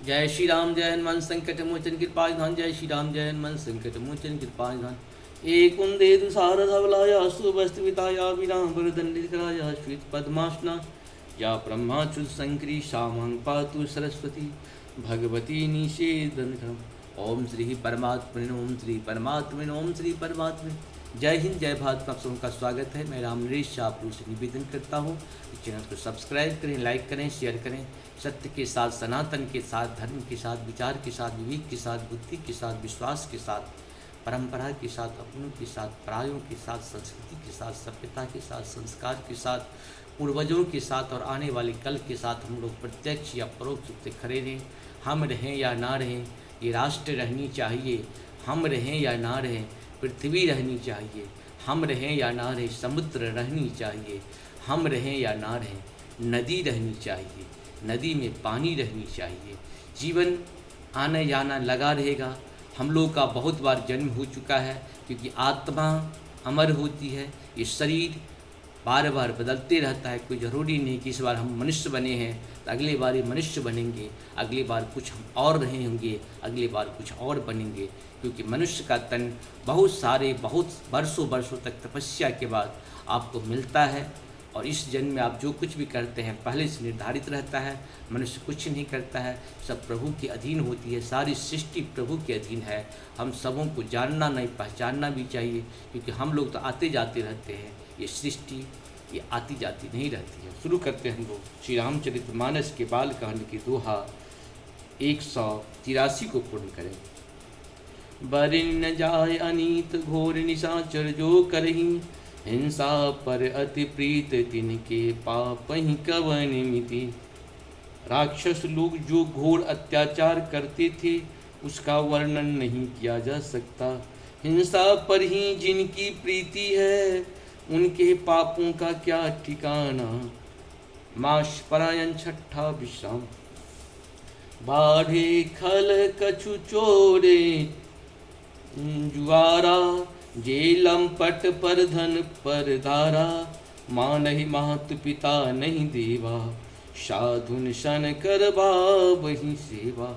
जय श्री राम जय हनुमान संकट मोचन कृपा निधान। जय श्री राम जय हनुमान संकट मोचन कृपा निधान। एक कुंदे दुसार धवलाया सुवस्त विताया विराम वरदंडित कराया श्वेत पद्मासना या ब्रह्माच्युत संकरी शामं पातु सरस्वती भगवती निषेधन। ओम श्री परमात्मने ओम श्री परमात्मने ओम श्री परमात्मने। जय हिंद जय भारत। आप सबका स्वागत है। मैं राम नरेश शाह आपको से निवेदन करता हूँ इस चैनल को सब्सक्राइब करें, लाइक करें, शेयर करें। सत्य के साथ, सनातन के साथ, धर्म के साथ, विचार के साथ, विवेक के साथ, बुद्धि के साथ, विश्वास के साथ, परंपरा के साथ, अपनों के साथ, परायों के साथ, संस्कृति के साथ, सभ्यता के साथ, संस्कार के साथ, पूर्वजों के साथ और आने वाले कल के साथ हम लोग प्रत्यक्ष या परोक्ष रूप से खड़े रहें। हम रहें या ना रहें, ये राष्ट्र रहनी चाहिए। हम रहें या ना रहें, पृथ्वी रहनी चाहिए। हम रहें या ना रहें, समुद्र रहनी चाहिए। हम रहें या ना रहें, नदी रहनी चाहिए। नदी में पानी रहनी चाहिए। जीवन आना जाना लगा रहेगा। हम लोग का बहुत बार जन्म हो चुका है, क्योंकि आत्मा अमर होती है। ये शरीर बार बार बदलते रहता है। कोई ज़रूरी नहीं कि इस बार हम मनुष्य बने हैं तो अगले बार ये मनुष्य बनेंगे, अगली बार कुछ हम और रहे होंगे, अगली बार कुछ और बनेंगे। क्योंकि मनुष्य का तन बहुत वर्षों वर्षों तक तपस्या के बाद आपको मिलता है। और इस जन्म में आप जो कुछ भी करते हैं पहले से निर्धारित रहता है। मनुष्य कुछ नहीं करता है, सब प्रभु के अधीन होती है। सारी सृष्टि प्रभु के अधीन है। हम सबों को जानना नहीं, पहचानना भी चाहिए, क्योंकि हम लोग तो आते जाते रहते हैं। ये सृष्टि ये आती जाती नहीं रहती है। शुरू करते हैं हम लोग श्री रामचरितमानस के बाल कांड की दोहा 183 को पूर्ण करें। बरिन न जाय अनीत घोर निशाचर जो करही, हिंसा पर अति प्रीत तिनके पाप ही कवन मिति। राक्षस लोग जो घोर अत्याचार करते थे उसका वर्णन नहीं किया जा सकता। हिंसा पर ही जिनकी प्रीति है उनके पापों का क्या ठिकाना। माश परायण छठा विश्राम। बाढ़े खल कछु चोरे जुआरा, जेलम पट पर धन पर धारा। माँ नहीं मात पिता नहीं देवा, साधुन शन कर वही सेवा।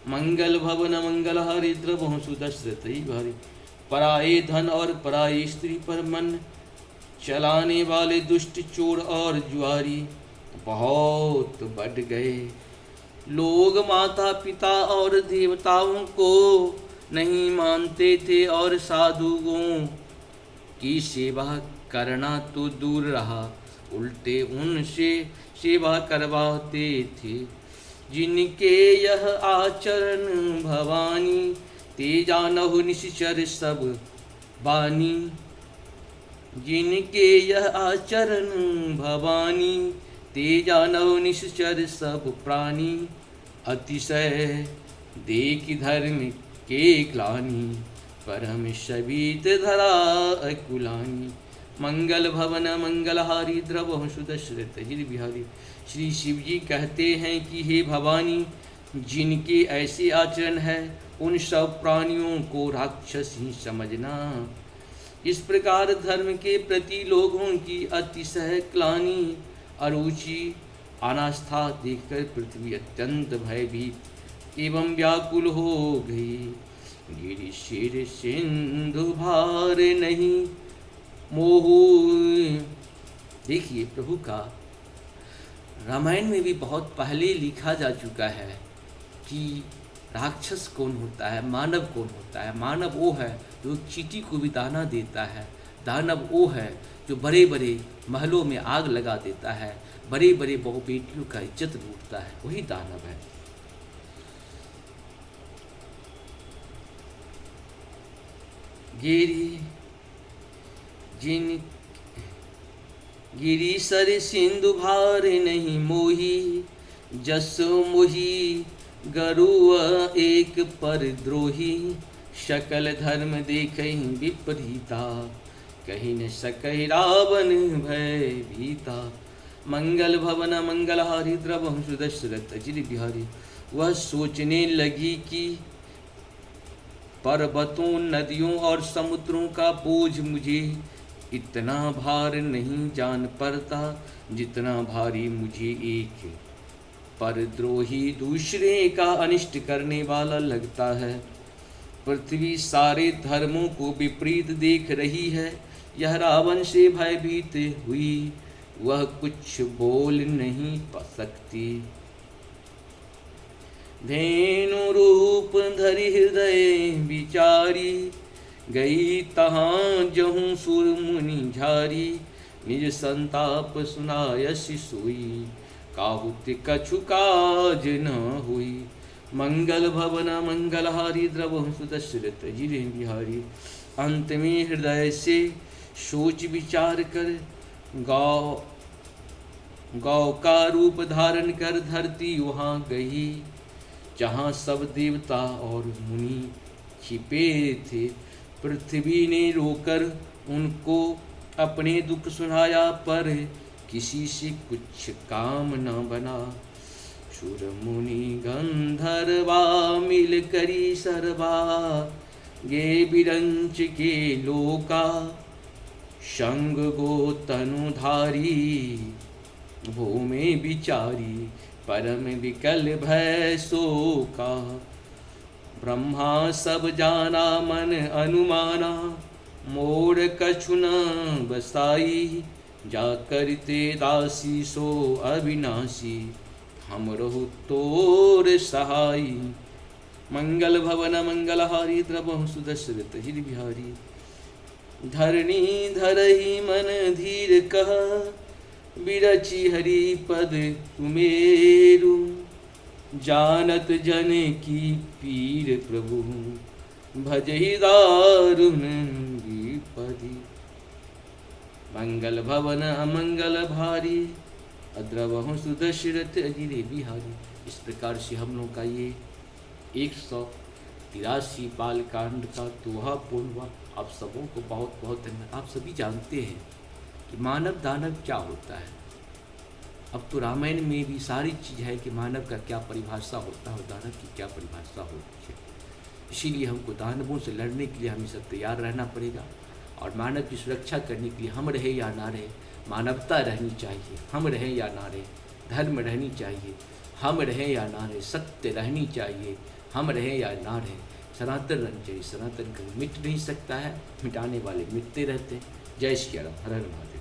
मंगल भवन मंगल हरि द्रवहु सुदशरथ भारी। पराये धन और पराये स्त्री पर मन चलाने वाले दुष्ट चोर और जुआरी बहुत बढ़ गए। लोग माता पिता और देवताओं को नहीं मानते थे और साधुओं की सेवा करना तो दूर रहा, उल्टे उनसे सेवा करवाते थे। जिनके यह आचरण भवानी, ते जानहु निश्चर सब बानी। जिनके यह आचरण भवानी, ते जानहु निश्चर सब प्राणी। अतिशय देख धर्म के ग्लानि, परम शबीत धरा अकुलानी। मंगल भवन मंगल हारी द्रवहु सुदशरथ बिहारी। श्री शिव जी कहते हैं कि हे भवानी, जिनके ऐसे आचरण है उन सब प्राणियों को राक्षस ही समझना। इस प्रकार धर्म के प्रति लोगों की अतिशय ग्लानि, अरुचि, अनास्था देखकर पृथ्वी अत्यंत भयभीत एवं व्याकुल हो गई। गिरि शिर सिंधु भार नहीं मोह। देखिए प्रभु का रामायण में भी बहुत पहले लिखा जा चुका है कि राक्षस कौन होता है, मानव कौन होता है। मानव वो है जो चींटी को भी दाना देता है। दानव वो है जो बड़े बड़े महलों में आग लगा देता है, बड़े बड़े बहु बेटियों का इज्जत लूटता है, वही दानव है। गिरी सर सिंधु भार नहीं मोही, जसो मोही गरुआ एक पर द्रोही। शकल धर्म देखहि विपरीता, कहीं न सकहि रावण भय भीता। मंगल भवन मंगल हारी द्रवहु सुदशरथ बिहारी। वह सोचने लगी कि पर्वतों, नदियों और समुद्रों का बोझ मुझे इतना भार नहीं जान पड़ता जितना भारी मुझे एक पर द्रोही दूसरे का अनिष्ट करने वाला लगता है। पृथ्वी सारे धर्मों को विपरीत देख रही है। यह रावण से भयभीत हुई, वह कुछ बोल नहीं सकती। धेनु रूप धरि हृदय विचारी, गई तहाँ जहूँ सुर मुनि झारी। निज संताप सुनायसि सोई, काहुत कछु काज न हुई। मंगल भवन मंगलहारी, द्रवहु सुदशरथ जिरे बिहारी। अंत में हृदय से सोच विचार कर, गौ का रूप धारण कर धरती वहाँ गई, जहाँ सब देवता और मुनि छिपे थे। पृथ्वी ने रोकर उनको अपने दुख सुनाया, पर किसी से कुछ काम न बना। सुर मुनि गंधर्वा मिल करी सर्वा, गे बिरंच के लोका। संग गो तनुधारी, भूमि बिचारी। परम विकल भय शोका, ब्रह्मा सब जाना मन अनुमाना। मोर कछु न बसाई, जा करते दासी सो अविनाशी। हम रहु तोर सहाई, मंगल भवन मंगलहारी। द्रवहु सुदशरथ जिरि बिहारी। धरणी धरहि मन धीर कह, बिरचि हरि पद तुमेरु। जानत जन की पीर प्रभु, भजहि दारुण विपदि। मंगल भवन अमंगल भारी, अद्रवहु सुदशरथ अजिरे बिहारी। इस प्रकार से हम लोग का ये 183 बाल कांड का दोहा पूर्ण हुआ। आप सबों को बहुत बहुत धन्यवाद। आप सभी जानते हैं कि मानव दानव क्या होता है। अब तो रामायण में भी सारी चीज़ है कि मानव का क्या परिभाषा होता है और दानव की क्या परिभाषा होती है। इसीलिए हमको दानवों से लड़ने के लिए हमेशा तैयार रहना पड़ेगा, और मानव की सुरक्षा करने के लिए हम रहे या ना रहे, मानवता रहनी चाहिए। हम रहें या ना रहे, धर्म रहनी चाहिए। हम रहें या ना रहे, सत्य रहनी चाहिए। हम रहें या ना रहे, सनातन रहनी चाहिए। सनातन कभी मिट नहीं सकता है, मिटाने वाले मिटते रहते हैं। जय श्री राम, हर हर महादेव।